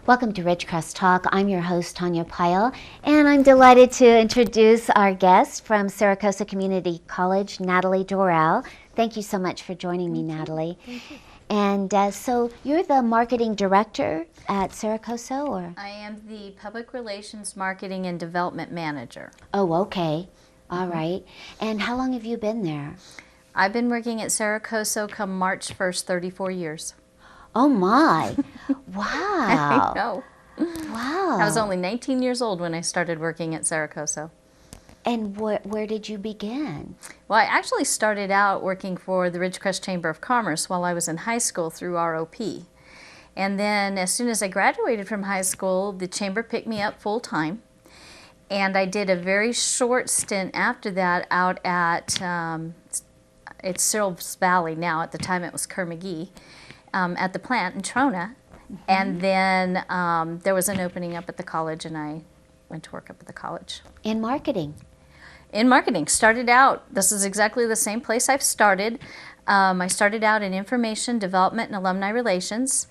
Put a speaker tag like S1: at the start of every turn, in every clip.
S1: Welcome to Ridgecrest Talk. I'm your host, Tonia Pyle, and I'm delighted to introduce our guest from Cerro Community College, Natalie Dorrell. Thank you so much for joining me, Natalie.
S2: Thank you.
S1: And so you're the marketing director at Cerro, or?
S2: I am the Public Relations Marketing and Development Manager.
S1: Oh, okay. All right. And how long have you been there?
S2: I've been working at Cerro come March 1st, 34 years.
S1: Oh my! Wow!
S2: I know.
S1: Wow!
S2: I was only 19 years old when I started working at Cerro.
S1: And where did you begin?
S2: Well, I actually started out working for the Ridgecrest Chamber of Commerce while I was in high school through ROP. And then as soon as I graduated from high school, the chamber picked me up full time. And I did a very short stint after that out at, it's Cerro Valley now, at the time it was Kerr-McGee. At the plant in Trona, and then there was an opening up at the college, and I went to work up at the college.
S1: In marketing?
S2: In marketing. Started out, this is exactly the same place I've started. I started out in information development and alumni relations,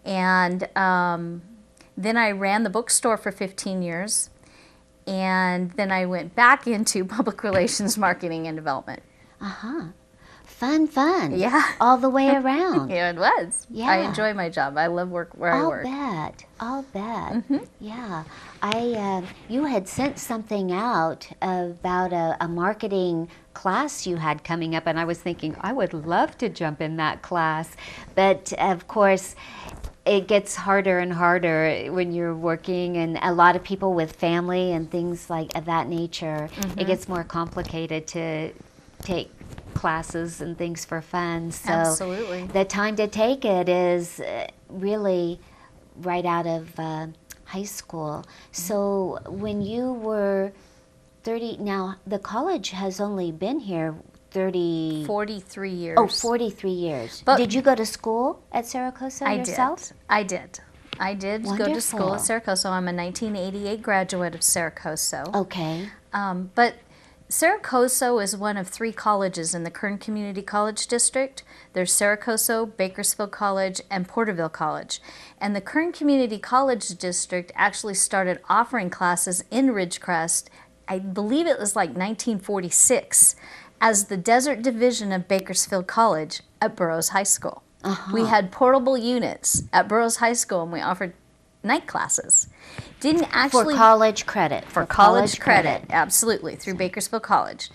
S2: and then I ran the bookstore for 15 years, and then I went back into public relations marketing and development.
S1: Uh-huh. Fun.
S2: Yeah.
S1: All the way around.
S2: Yeah, it was.
S1: Yeah.
S2: I enjoy my job. I love where I work.
S1: I'll bet. Yeah. You had sent something out about a marketing class you had coming up, and I was thinking, I would love to jump in that class. But, of course, it gets harder and harder when you're working, and a lot of people with family and things like of that nature, it gets more complicated to take classes and things for fun. So
S2: absolutely.
S1: The time to take it is really right out of high school. So when you were 30, now the college has only been here
S2: 43 years.
S1: Oh, 43 years.
S2: But
S1: did you go to school at Cerro yourself?
S2: I did
S1: Wonderful.
S2: Go to school at Cerro. I'm a 1988 graduate of Cerro.
S1: Okay.
S2: But Cerro is one of 3 colleges in the Kern Community College District. There's Cerro, Bakersfield College, and Porterville College. And the Kern Community College District actually started offering classes in Ridgecrest, I believe it was like 1946, as the Desert Division of Bakersfield College at Burroughs High School. We had portable units at Burroughs High School, and we offered night classes. Didn't actually
S1: for college credit.
S2: For college credit, absolutely, through Bakersfield College.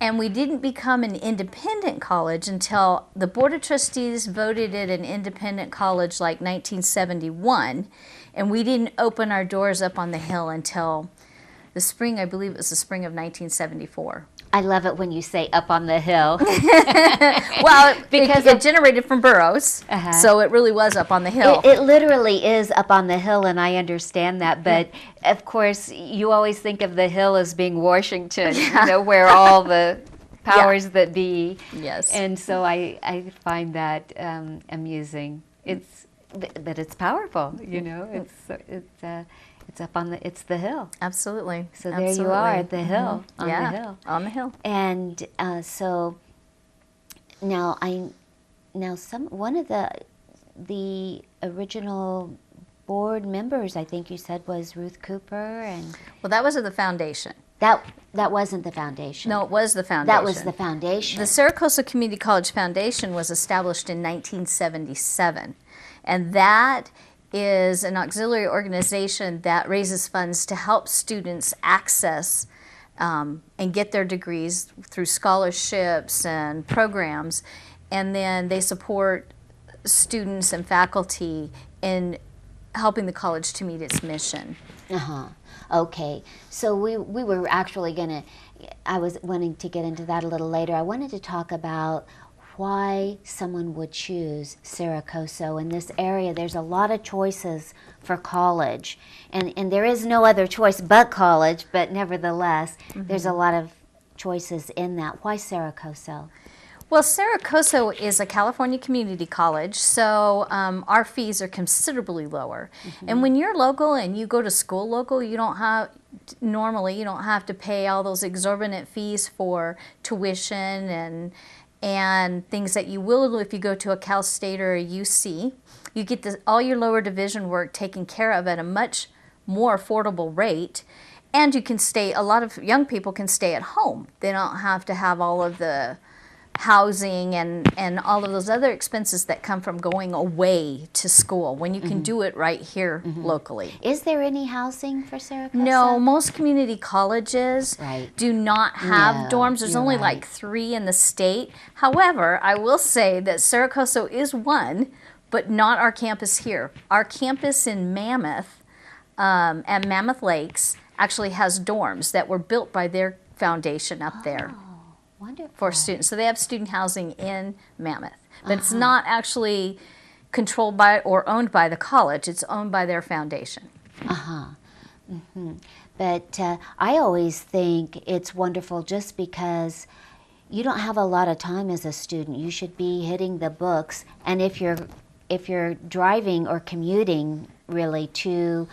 S2: And we didn't become an independent college until the Board of Trustees voted it an independent college like 1971, and we didn't open our doors up on the hill until the spring, I believe it was the spring of 1974.
S1: I love it when you say up on the hill.
S2: Well, because it generated from Burroughs, so it really was up on the hill.
S1: It literally is up on the hill, and I understand that. But of course, you always think of the hill as being Washington, you know, where all the powers that be.
S2: Yes.
S1: And so I find that amusing. But it's powerful, you know. It's up on it's the hill.
S2: Absolutely.
S1: So there you are, at the hill, on
S2: the
S1: hill.
S2: On the hill.
S1: And so now one of the original board members, I think you said, was Ruth Cooper, and
S2: well, that was at the foundation.
S1: That wasn't the foundation.
S2: No, it was the foundation.
S1: That was the foundation.
S2: The Cerro Community College Foundation was established in 1977, and that is an auxiliary organization that raises funds to help students access and get their degrees through scholarships and programs, and then they support students and faculty in helping the college to meet its mission.
S1: Okay, so we were actually I was wanting to get into that a little later. I wanted to talk about why someone would choose Cerro in this area. There's a lot of choices for college, and there is no other choice but college, but nevertheless, there's a lot of choices in that. Why Cerro?
S2: Well, Cerro is a California community college, so our fees are considerably lower. And when you're local and you go to school local, normally you don't have to pay all those exorbitant fees for tuition and things that you will if you go to a Cal State or a UC. You get all your lower division work taken care of at a much more affordable rate, and you can stay, a lot of young people can stay at home. They don't have to have all of the housing and all of those other expenses that come from going away to school when you can do it right here locally.
S1: Is there any housing for Cerro Coso?
S2: No, most community colleges do not have dorms. There's only like 3 in the state. However, I will say that Cerro Coso is one, but not our campus here. Our campus in Mammoth, at Mammoth Lakes, actually has dorms that were built by their foundation up there.
S1: Wonderful.
S2: For students. So they have student housing in Mammoth. But it's not actually controlled by or owned by the college. It's owned by their foundation.
S1: But I always think it's wonderful just because you don't have a lot of time as a student. You should be hitting the books. And if you're driving or commuting really to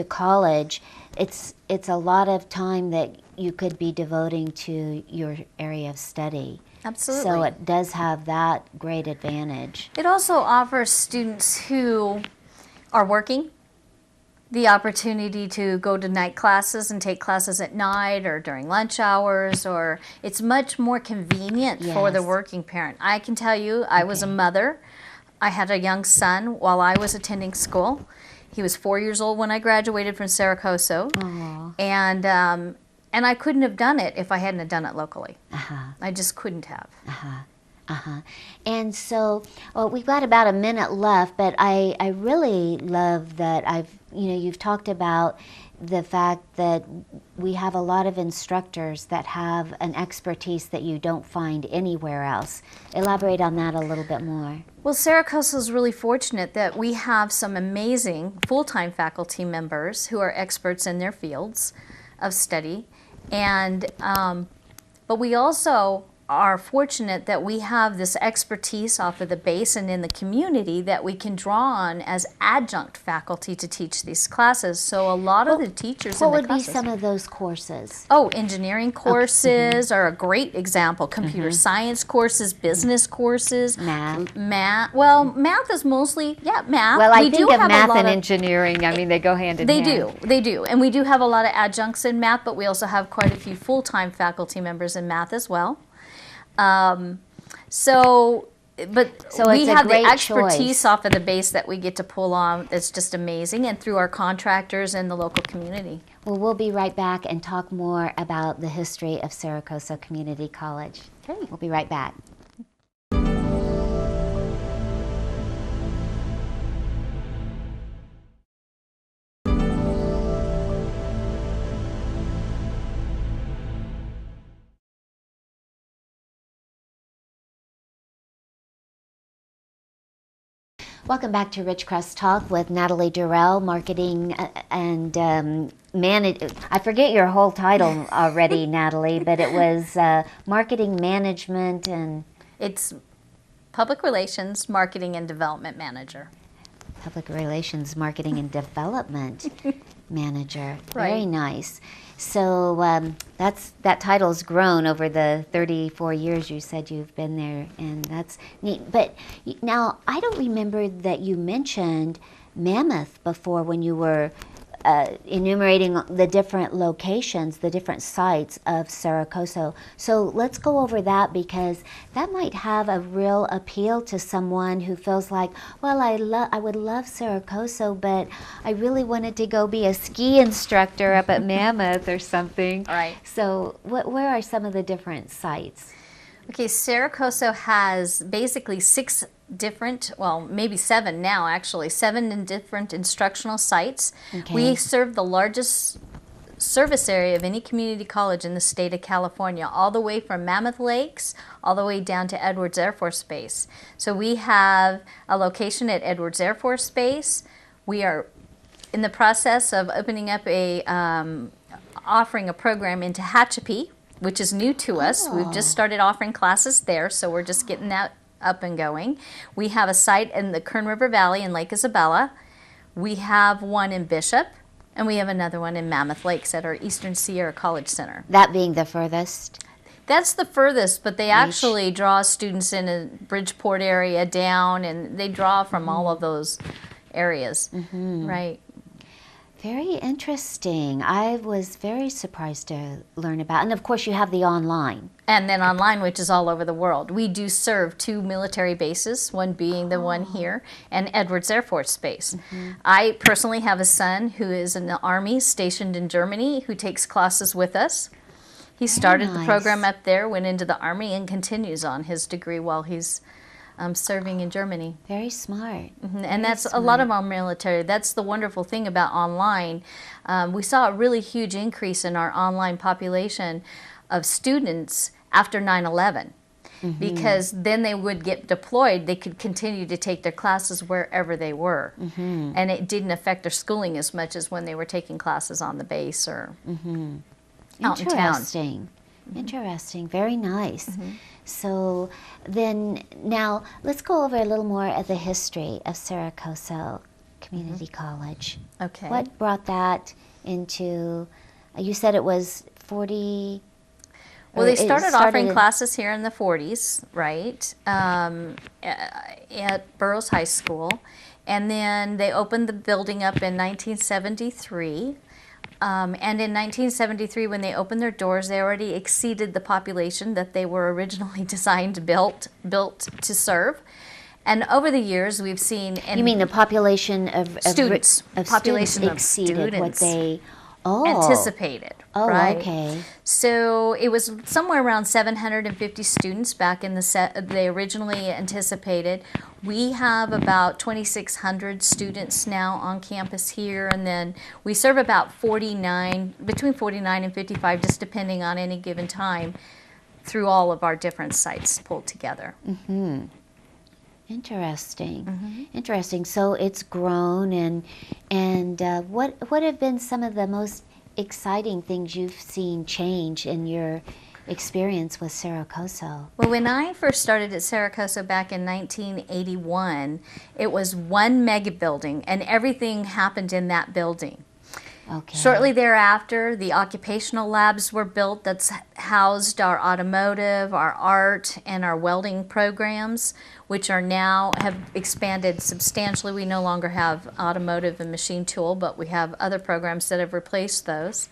S1: college, it's a lot of time that you could be devoting to your area of study.
S2: Absolutely.
S1: So it does have that great advantage.
S2: It also offers students who are working the opportunity to go to night classes and take classes at night or during lunch hours, or it's much more convenient for the working parent. I can tell you, I was a mother. I had a young son while I was attending school. He was 4 years old when I graduated from Cerro Coso, and I couldn't have done it if I hadn't have done it locally. I just couldn't have.
S1: And so, we've got about a minute left, but I really love that you've talked about the fact that we have a lot of instructors that have an expertise that you don't find anywhere else. Elaborate on that a little bit more.
S2: Well, Cerro Coso is really fortunate that we have some amazing full-time faculty members who are experts in their fields of study, and but we also are fortunate that we have this expertise off of the base and in the community that we can draw on as adjunct faculty to teach these classes. So a lot of the teachers in the classes... What would be
S1: some of those courses?
S2: Oh, engineering courses are a great example. Computer science courses, business courses. Math. Well, math is mostly, math.
S1: Well, I think of math and engineering. I mean, they go hand in hand.
S2: They do. And we do have a lot of adjuncts in math, but we also have quite a few full-time faculty members in math as well. So we have the expertise off of the base that we get to pull on. It's just amazing, and through our contractors and the local community.
S1: Well, we'll be right back and talk more about the history of Cerro Coso Community College.
S2: Okay.
S1: We'll be right back. Welcome back to Ridgecrest Talk with Natalie Dorrell, marketing and I forget your whole title already, Natalie, but it was marketing management and...
S2: It's public relations, marketing and development manager.
S1: Public relations, marketing and development manager.
S2: Right.
S1: Very nice. So that title's grown over the 34 years you said you've been there, and that's neat. But now, I don't remember that you mentioned Mammoth before when you were enumerating the different locations, the different sites of Cerro Coso. So let's go over that, because that might have a real appeal to someone who feels like, well, I would love Cerro Coso, but I really wanted to go be a ski instructor up at Mammoth or something.
S2: All right.
S1: So where are some of the different sites?
S2: Okay, Cerro Coso has basically 6 different, well, maybe 7 now actually, 7 different instructional sites. Okay. We serve the largest service area of any community college in the state of California, all the way from Mammoth Lakes, all the way down to Edwards Air Force Base. So we have a location at Edwards Air Force Base. We are in the process of opening up offering a program into Hatchapee, which is new to us. We've just started offering classes there, so we're just getting that up and going. We have a site in the Kern River Valley in Lake Isabella. We have one in Bishop, and we have another one in Mammoth Lakes at our Eastern Sierra College Center.
S1: That being the furthest?
S2: That's the furthest, but they actually draw students in a Bridgeport area down, and they draw from all of those areas. Right.
S1: Very interesting. I was very surprised to learn about. And of course, you have the online.
S2: And then online, which is all over the world. We do serve 2 military bases, one being the one here, and Edwards Air Force Base. I personally have a son who is in the Army stationed in Germany who takes classes with us. He started the program up there, went into the Army, and continues on his degree while he's serving in Germany.
S1: Very smart.
S2: And that's a lot of our military. That's the wonderful thing about online. We saw a really huge increase in our online population of students after 9/11. Because then they would get deployed, they could continue to take their classes wherever they were. And it didn't affect their schooling as much as when they were taking classes on the base or out in town.
S1: Interesting. Interesting. Very nice. So then now let's go over a little more of the history of Cerro Coso Community College.
S2: Okay.
S1: What brought that into, you said it was 40?
S2: Well, they started offering classes here in the 40s, right, at Burroughs High School. And then they opened the building up in 1973. And in 1973, when they opened their doors, they already exceeded the population that they were originally designed, built to serve. And over the years, we've seen...
S1: You mean the population of
S2: students?
S1: Population exceeded what they
S2: anticipated.
S1: Oh,
S2: right?
S1: Okay.
S2: So it was somewhere around 750 students back in they originally anticipated. We have about 2,600 students now on campus here, and then we serve about between 49 and 55, just depending on any given time, through all of our different sites pulled together.
S1: Interesting. Interesting. So it's grown, and what have been some of the most exciting things you've seen change in your experience with Cerro Coso?
S2: Well, when I first started at Cerro Coso back in 1981, it was one mega building, and everything happened in that building.
S1: Okay.
S2: Shortly thereafter, the occupational labs were built that's housed our automotive, our art, and our welding programs, which are now have expanded substantially. We no longer have automotive and machine tool, but we have other programs that have replaced those.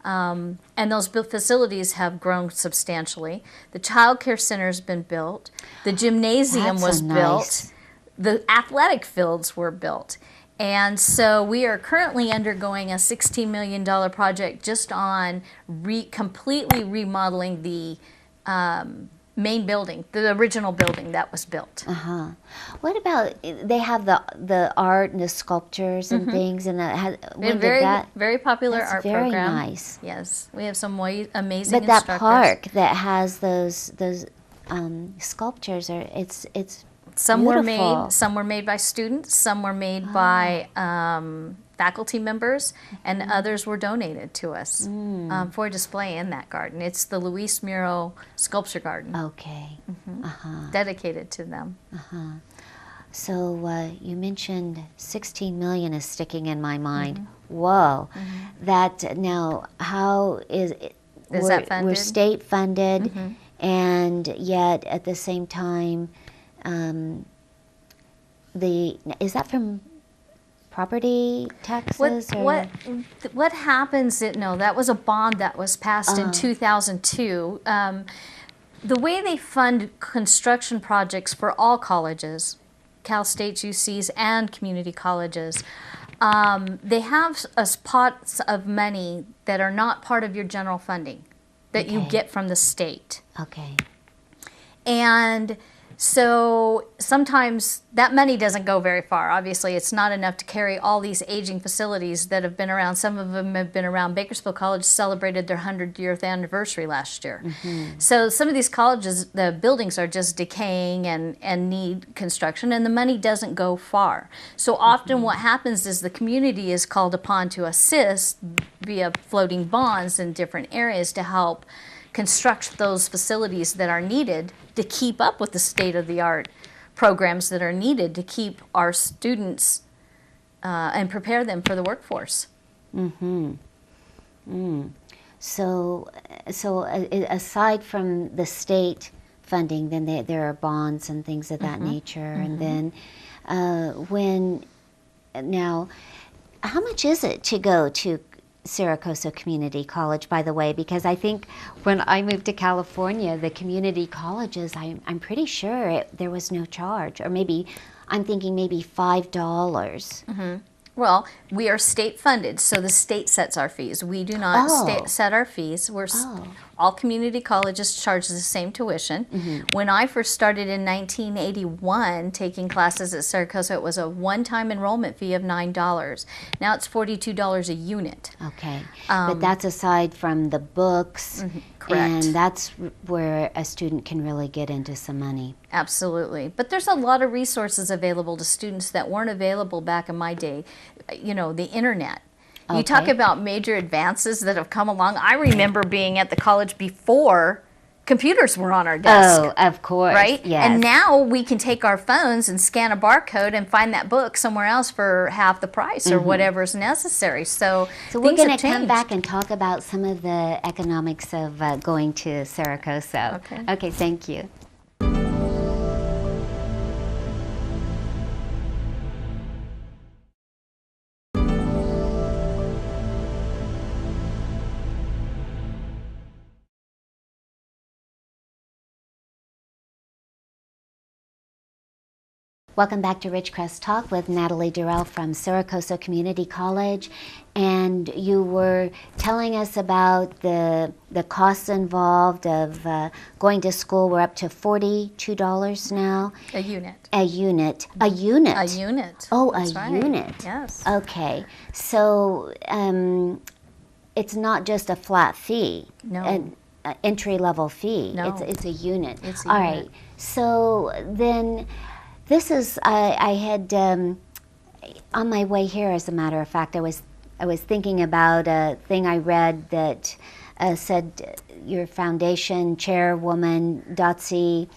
S2: And those facilities have grown substantially. The child care center has been built. The gymnasium was built. The athletic fields were built. And so we are currently undergoing a $16 million project just on completely remodeling the main building, the original building that was built.
S1: What about, they have the art and the sculptures and things, and
S2: very popular art program.
S1: Very nice.
S2: Yes, we have some amazing
S1: But that
S2: instructors.
S1: park that has those sculptures it's
S2: Some
S1: beautiful.
S2: were made by students, some were made by faculty members, and others were donated to us for display in that garden. It's the Luis Muro Sculpture Garden.
S1: Okay.
S2: Dedicated to them.
S1: So you mentioned 16 million is sticking in my mind. Whoa. That now, how is it?
S2: Is that funded?
S1: We're state funded, and yet at the same time, is that from property taxes?
S2: What happens? That was a bond that was passed in 2002. The way they fund construction projects for all colleges, Cal States, UCs, and community colleges, they have pots of money that are not part of your general funding that you get from the state.
S1: Okay.
S2: And so sometimes that money doesn't go very far. Obviously, it's not enough to carry all these aging facilities that have been around. Some of them have been around. Bakersfield College celebrated their 100th anniversary last year. So some of these colleges, the buildings are just decaying and need construction, and the money doesn't go far. So often what happens is the community is called upon to assist via floating bonds in different areas to help construct those facilities that are needed to keep up with the state-of-the-art programs that are needed to keep our students and prepare them for the workforce.
S1: So so aside from the state funding, then there are bonds and things of that nature. And then now, how much is it to go to Cerro Coso Community College, by the way? Because I think when I moved to California, the community colleges, I'm pretty sure there was no charge, or maybe, I'm thinking maybe $5.
S2: Well, we are state funded, so the state sets our fees. We do not set our fees. All community colleges charge the same tuition. When I first started in 1981 taking classes at Cerro Coso, it was a one-time enrollment fee of $9. Now it's $42 a unit.
S1: Okay, but that's aside from the books,
S2: correct.
S1: And that's where a student can really get into some money.
S2: Absolutely. But there's a lot of resources available to students that weren't available back in my day. You know, the internet. You talk about major advances that have come along. I remember being at the college before computers were on our desk.
S1: Oh, of course.
S2: Right?
S1: Yes.
S2: And now we can take our phones and scan a barcode and find that book somewhere else for half the price or whatever is necessary. So
S1: we're going to come back and talk about some of the economics of going to Cerro Coso. Okay, thank you. Welcome back to Ridgecrest Talk with Natalie Dorrell from Cerro Coso Community College. And you were telling us about the costs involved of going to school. We're up to $42 now.
S2: A unit.
S1: A unit. A unit.
S2: A unit.
S1: Oh,
S2: that's
S1: a
S2: right.
S1: unit.
S2: Yes.
S1: Okay. So it's not just a flat fee.
S2: No.
S1: An entry-level fee.
S2: No.
S1: It's a unit.
S2: It's a
S1: All
S2: unit.
S1: right. So then... This is, I had, on my way here, as a matter of fact, I was thinking about a thing I read that said your foundation chairwoman, Dotsie,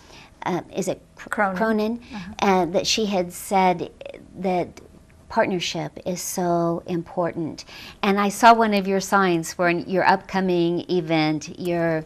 S1: is it Cronin? That she had said that partnership is so important. And I saw one of your signs for your upcoming event, your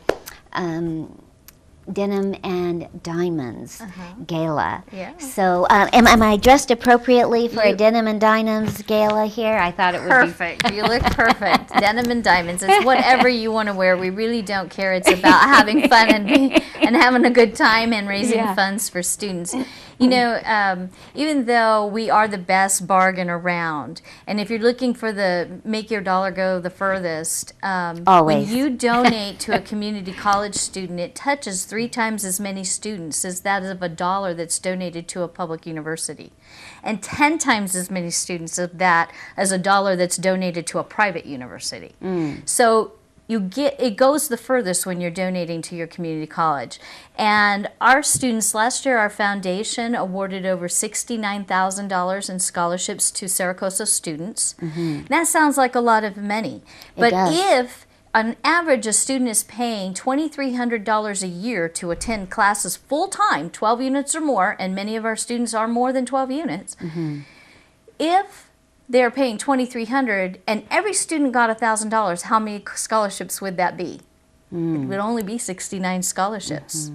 S1: Denim and Diamonds Gala.
S2: Yeah.
S1: So am I dressed appropriately for a Denim and Diamonds Gala here? I thought it would be
S2: perfect. You look perfect. Denim and diamonds. It's whatever you want to wear. We really don't care. It's about having fun and having a good time and raising funds for students. You know, even though we are the best bargain around, and if you're looking for the make your dollar go the furthest,
S1: Always.
S2: when you donate to a community college student, it touches 3 times as many students as that of a dollar that's donated to a public university, and 10 times as many students of that as a dollar that's donated to a private university. So it goes the furthest when you're donating to your community college. And our students, last year our foundation awarded over $69,000 in scholarships to Cerro Coso students. That sounds like a lot of money. But if on average a student is paying $2,300 a year to attend classes full-time, 12 units or more, and many of our students are more than 12 units, if they're paying $2,300 and every student got $1,000, how many scholarships would that be? It would only be 69 scholarships.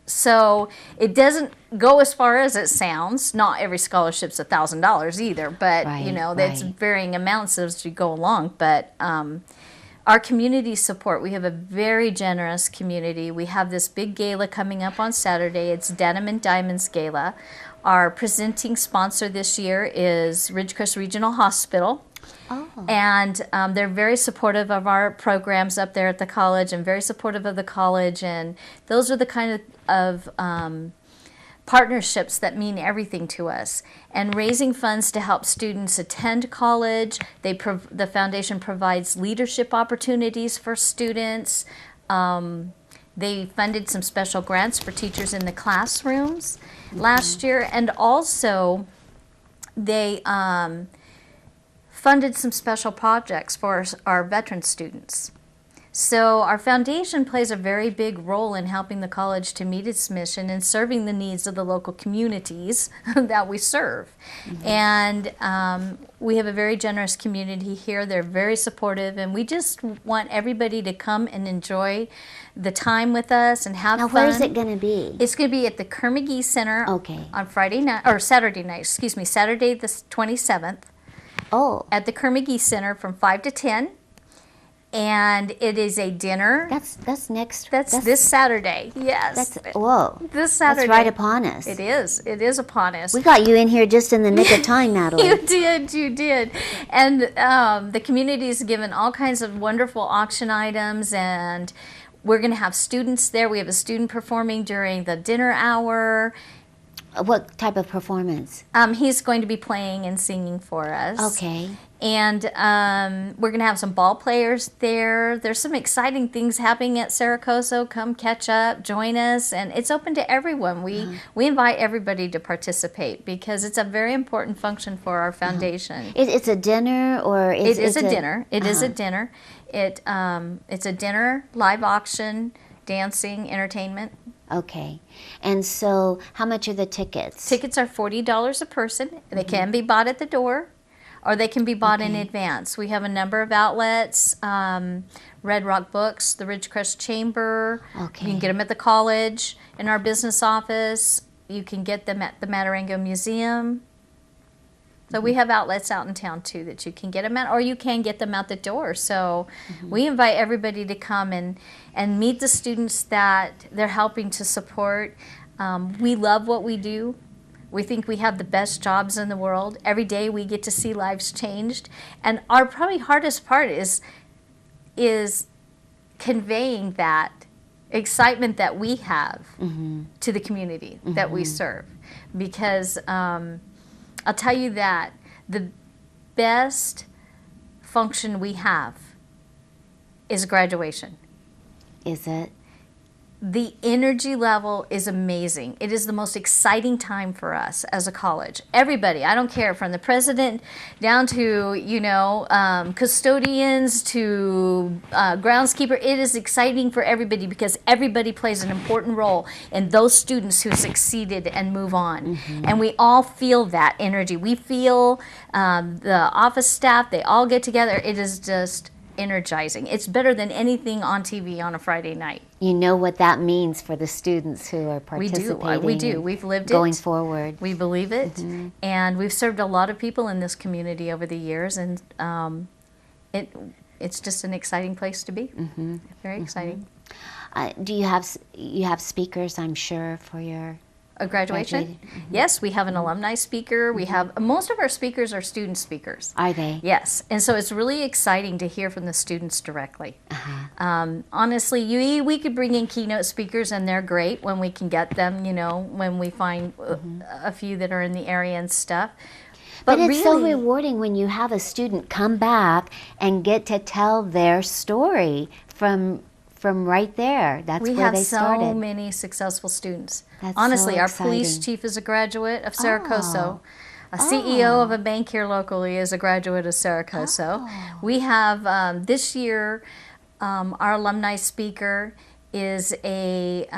S2: So it doesn't go as far as it sounds. Not every scholarship's $1,000 either, but you know, that's varying amounts as you go along. But our community support, we have a very generous community. We have this big gala coming up on Saturday. It's Denim and Diamonds Gala. Our presenting sponsor this year is Ridgecrest Regional Hospital. And they're very supportive of our programs up there at the college and very supportive of the college. And those are the kind of partnerships that mean everything to us. And raising funds to help students attend college. The foundation provides leadership opportunities for students. They funded some special grants for teachers in the classrooms last year, and also they funded some special projects for our veteran students. So our foundation plays a very big role in helping the college to meet its mission and serving the needs of the local communities that we serve. And we have a very generous community here. They're very supportive, and we just want everybody to come and enjoy the time with us and have fun.
S1: Now, where is it going to be?
S2: It's going to be at the Kerr-McGee Center on Friday night, or Saturday night, excuse me, Saturday the 27th.
S1: Oh.
S2: At the Kerr-McGee Center from 5 to 10. And it is a dinner.
S1: That's
S2: this Saturday. Yes.
S1: Whoa.
S2: This Saturday.
S1: That's right upon us.
S2: It is. It is upon us.
S1: We got you in here just in the nick of time, Natalie.
S2: You did. And the community is given all kinds of wonderful auction items, and we're going to have students there. We have a student performing during the dinner hour.
S1: What type of performance?
S2: He's going to be playing and singing for us.
S1: Okay.
S2: And we're going to have some ball players there. There's some exciting things happening at Cerro Coso. Come catch up, join us, and it's open to everyone. We invite everybody to participate because it's a very important function for our foundation.
S1: It's a dinner, or
S2: it is a dinner. It is a dinner. It's a dinner, live auction, dancing, entertainment.
S1: Okay. And so how much are the tickets?
S2: Tickets are $40 a person. They can be bought at the door, or they can be bought in advance. We have a number of outlets, Red Rock Books, the Ridgecrest Chamber.
S1: Okay.
S2: You can get them at the college, in our business office. You can get them at the Matarango Museum. So we have outlets out in town too that you can get them at, or you can get them out the door. So we invite everybody to come and meet the students that they're helping to support. We love what we do. We think we have the best jobs in the world. Every day we get to see lives changed. And our probably hardest part is conveying that excitement that we have to the community that we serve. Because I'll tell you that the best function we have is graduation.
S1: Is it?
S2: The energy level is amazing. It is the most exciting time for us as a college. Everybody, I don't care, from the president down to, custodians to groundskeeper. It is exciting for everybody because everybody plays an important role in those students who succeeded and move on. And we all feel that energy. We feel the office staff, they all get together. It is just energizing. It's better than anything on TV on a Friday night.
S1: You know what that means for the students who are participating.
S2: We do. We've lived it.
S1: Going forward.
S2: We believe it. And we've served a lot of people in this community over the years, and it's just an exciting place to be. Very exciting.
S1: Do you have speakers, I'm sure, for your
S2: A graduation? Yes, we have an alumni speaker. We have, most of our speakers are student speakers.
S1: Are they?
S2: Yes, and so it's really exciting to hear from the students directly. Honestly, we could bring in keynote speakers, and they're great when we can get them, when we find a few that are in the area and stuff.
S1: But it's really so rewarding when you have a student come back and get to tell their story from right there. That's where they started.
S2: We have so many successful students.
S1: That's
S2: honestly,
S1: so
S2: our
S1: exciting.
S2: police chief is a graduate of Cerro Coso. A CEO of a bank here locally is a graduate of Cerro Coso. We have, this year, our alumni speaker is a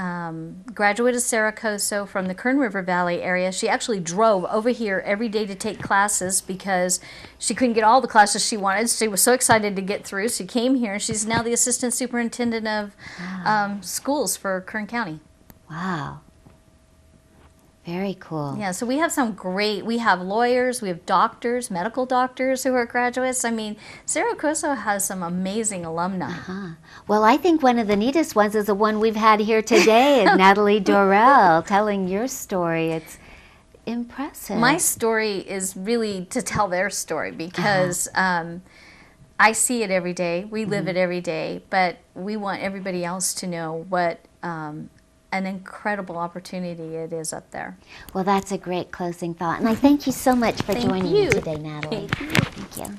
S2: graduate of Cerro Coso from the Kern River Valley area. She actually drove over here every day to take classes because she couldn't get all the classes she wanted. She was so excited to get through. She came here, and she's now the assistant superintendent of schools for Kern County.
S1: Wow. Very cool.
S2: Yeah, so we have we have lawyers, we have doctors, medical doctors who are graduates. I mean, Cerro Coso has some amazing alumni.
S1: Well, I think one of the neatest ones is the one we've had here today, is Natalie Dorrell telling your story. It's impressive.
S2: My story is really to tell their story because I see it every day. We live it every day, but we want everybody else to know what an incredible opportunity it is up there.
S1: Well, that's a great closing thought. And I thank you so much for joining me today, Natalie.
S2: Thank you.
S1: Thank you.